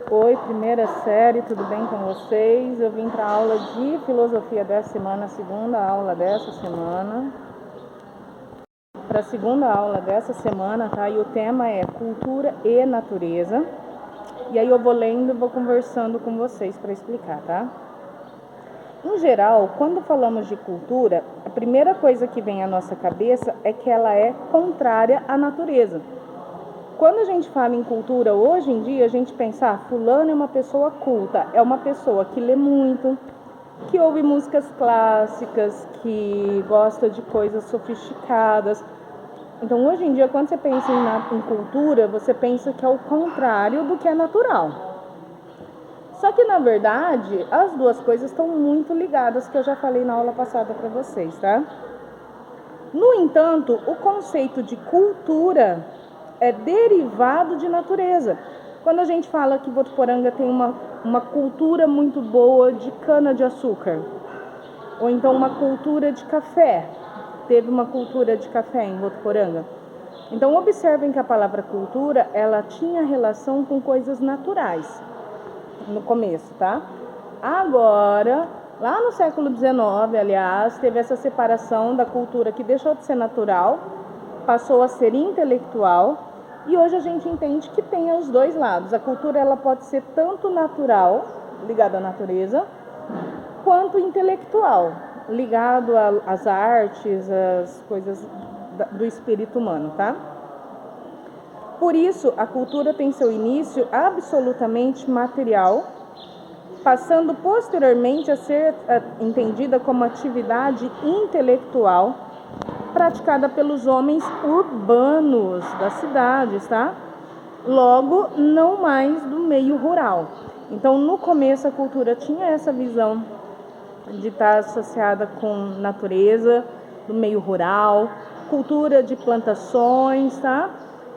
Oi, primeira série, tudo bem com vocês? Eu vim para a aula de filosofia dessa semana, segunda aula dessa semana. Para a segunda aula dessa semana, tá? E o tema é cultura e natureza. E aí eu vou lendo e vou conversando com vocês para explicar, tá? Em geral, quando falamos de cultura, a primeira coisa que vem à nossa cabeça é que ela é contrária à natureza. Quando a gente fala em cultura, hoje em dia, a gente pensa, fulano é uma pessoa culta, é uma pessoa que lê muito, que ouve músicas clássicas, que gosta de coisas sofisticadas. Então, hoje em dia, quando você pensa em cultura, você pensa que é o contrário do que é natural. Só que, na verdade, as duas coisas estão muito ligadas, que eu já falei na aula passada para vocês, tá? No entanto, o conceito de cultura é derivado de natureza. Quando a gente fala que Votuporanga tem uma cultura muito boa de cana-de-açúcar, ou então uma cultura de café, teve uma cultura de café em Votuporanga. Então observem que a palavra cultura, ela tinha relação com coisas naturais no começo, tá? Agora, lá no século XIX, aliás, teve essa separação da cultura que deixou de ser natural, passou a ser intelectual, e hoje a gente entende que tem os dois lados. A cultura, ela pode ser tanto natural, ligada à natureza, quanto intelectual, ligado às artes, às coisas do espírito humano, tá? Por isso, a cultura tem seu início absolutamente material, passando posteriormente a ser entendida como atividade intelectual praticada pelos homens urbanos das cidades, tá? Logo, não mais do meio rural. Então, no começo, a cultura tinha essa visão de estar associada com natureza, do meio rural, cultura de plantações, tá?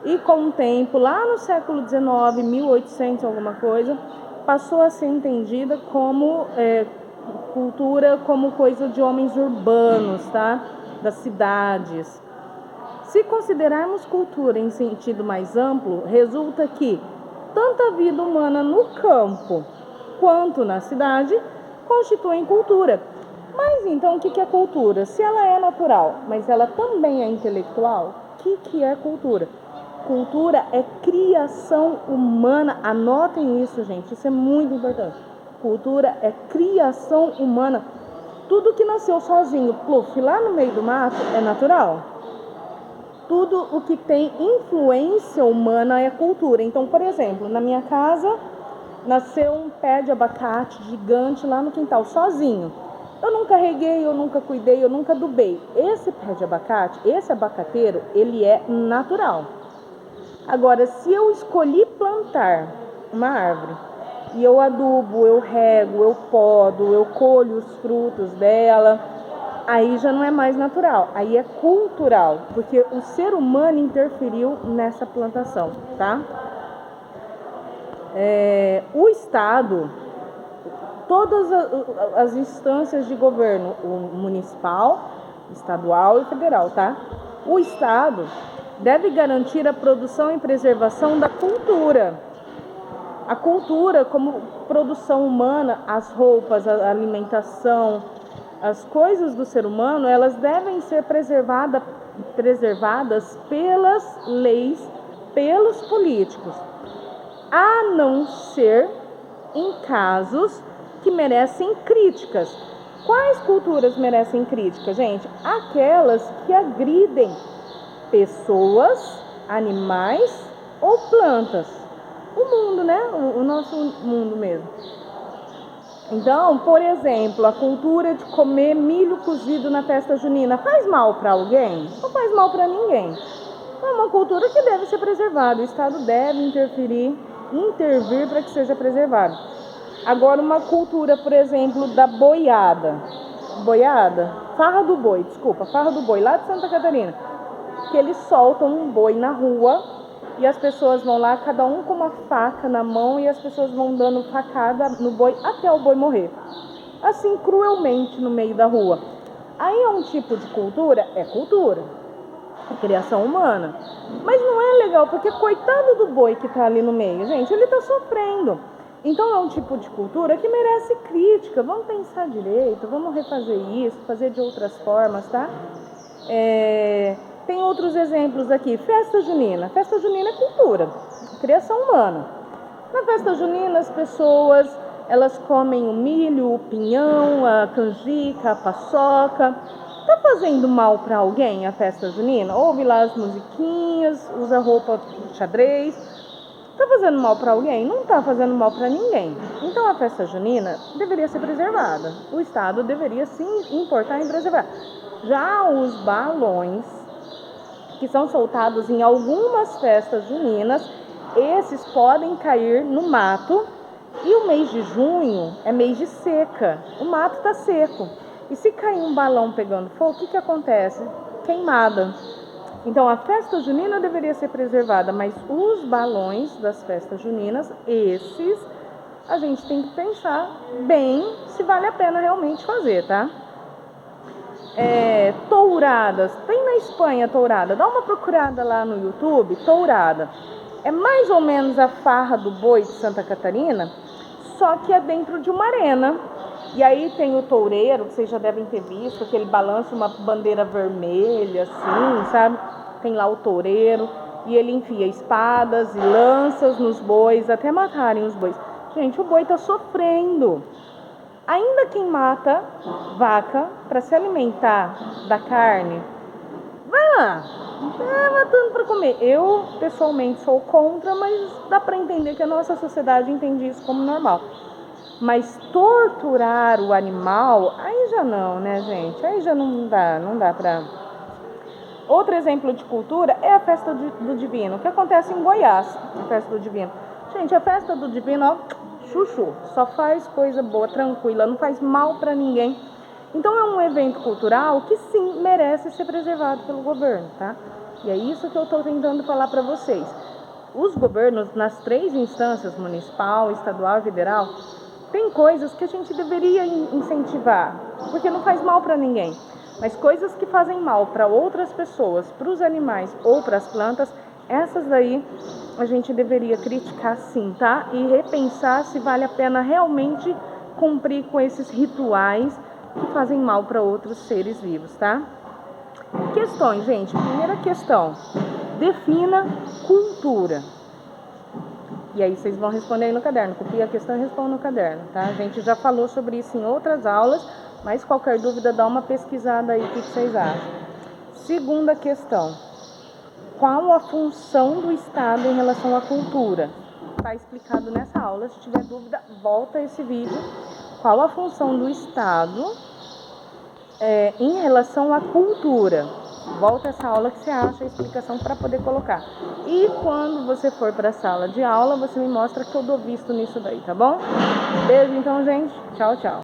E com o tempo, lá no século XIX, 1800 alguma coisa, passou a ser entendida como cultura, como coisa de homens urbanos, tá? Das cidades. Se considerarmos cultura em sentido mais amplo, resulta que tanto a vida humana no campo quanto na cidade constituem cultura. Mas então o que é cultura? Se ela é natural, mas ela também é intelectual, o que é cultura? Cultura é criação humana. Anotem isso, gente, isso é muito importante. Cultura é criação humana. Tudo que nasceu sozinho, pluf, lá no meio do mato, é natural. Tudo o que tem influência humana é cultura. Então, por exemplo, na minha casa, nasceu um pé de abacate gigante lá no quintal, sozinho. Eu nunca reguei, eu nunca cuidei, eu nunca adubei. Esse pé de abacate, esse abacateiro, ele é natural. Agora, se eu escolhi plantar uma árvore, e eu adubo, eu rego, eu podo, eu colho os frutos dela, aí já não é mais natural, aí é cultural, porque o ser humano interferiu nessa plantação, tá? O Estado, todas as instâncias de governo, o municipal, estadual e federal, tá? O Estado deve garantir a produção e preservação da cultura. A cultura como produção humana, as roupas, a alimentação, as coisas do ser humano, elas devem ser preservadas pelas leis, pelos políticos, a não ser em casos que merecem críticas. Quais culturas merecem crítica, gente? Aquelas que agridem pessoas, animais ou plantas. O mundo, né? O nosso mundo mesmo. Então, por exemplo, a cultura de comer milho cozido na festa junina faz mal para alguém? Não faz mal para ninguém. É uma cultura que deve ser preservada. O Estado deve intervir para que seja preservado. Agora, uma cultura, por exemplo, da boiada, farra do boi, lá de Santa Catarina, que eles soltam um boi na rua e as pessoas vão lá, cada um com uma faca na mão, e as pessoas vão dando facada no boi até o boi morrer, assim, cruelmente, no meio da rua. Aí é um tipo de cultura? É cultura, é criação humana, mas não é legal, porque coitado do boi que tá ali no meio, gente, ele tá sofrendo. Então é um tipo de cultura que merece crítica. Vamos pensar direito, vamos refazer isso, fazer de outras formas, tá? Tem outros exemplos aqui. Festa junina. Festa junina é cultura, criação humana. Na festa junina as pessoas, elas comem o milho, o pinhão, a canjica, a paçoca. Tá fazendo mal para alguém a festa junina? Ouve lá as musiquinhas, usa roupa xadrez. Tá fazendo mal para alguém? Não tá fazendo mal para ninguém. Então a festa junina deveria ser preservada. O Estado deveria se importar em preservar. Já os balões que são soltados em algumas festas juninas, esses podem cair no mato. E o mês de junho é mês de seca. O mato está seco. E se cair um balão pegando fogo, o que acontece? Queimada. Então a festa junina deveria ser preservada, mas os balões das festas juninas, esses, a gente tem que pensar bem se vale a pena realmente fazer, tá? Touradas, tem na Espanha tourada, dá uma procurada lá no YouTube, tourada. É mais ou menos a farra do boi de Santa Catarina, só que é dentro de uma arena. E aí tem o toureiro, que vocês já devem ter visto, que ele balança uma bandeira vermelha, assim, sabe? Tem lá o toureiro, e ele enfia espadas e lanças nos bois, até matarem os bois. Gente, o boi tá sofrendo. Ainda quem mata vaca para se alimentar da carne, vai lá, matando para comer. Eu, pessoalmente, sou contra, mas dá para entender que a nossa sociedade entende isso como normal. Mas torturar o animal, aí já não, né, gente? Aí já não dá pra... Outro exemplo de cultura é a festa do Divino, que acontece em Goiás, a festa do Divino. Gente, a festa do Divino, ó, chuchu, só faz coisa boa, tranquila, não faz mal pra ninguém. Então é um evento cultural que sim, merece ser preservado pelo governo, tá? E é isso que eu tô tentando falar pra vocês. Os governos, nas 3 instâncias, municipal, estadual e federal, tem coisas que a gente deveria incentivar, porque não faz mal para ninguém. Mas coisas que fazem mal para outras pessoas, para os animais ou para as plantas, essas daí a gente deveria criticar sim, tá? E repensar se vale a pena realmente cumprir com esses rituais que fazem mal para outros seres vivos, tá? Questões, gente. Primeira questão. Defina cultura. E aí vocês vão responder aí no caderno. Copia a questão e responda no caderno, tá? A gente já falou sobre isso em outras aulas, mas qualquer dúvida dá uma pesquisada aí, o que vocês acham. Segunda questão. Qual a função do Estado em relação à cultura? Está explicado nessa aula. Se tiver dúvida, volta a esse vídeo. Qual a função do Estado em relação à cultura? Volta essa aula que você acha a explicação para poder colocar. E quando você for para a sala de aula, você me mostra que eu dou visto nisso daí, tá bom? Beijo então, gente. Tchau, tchau.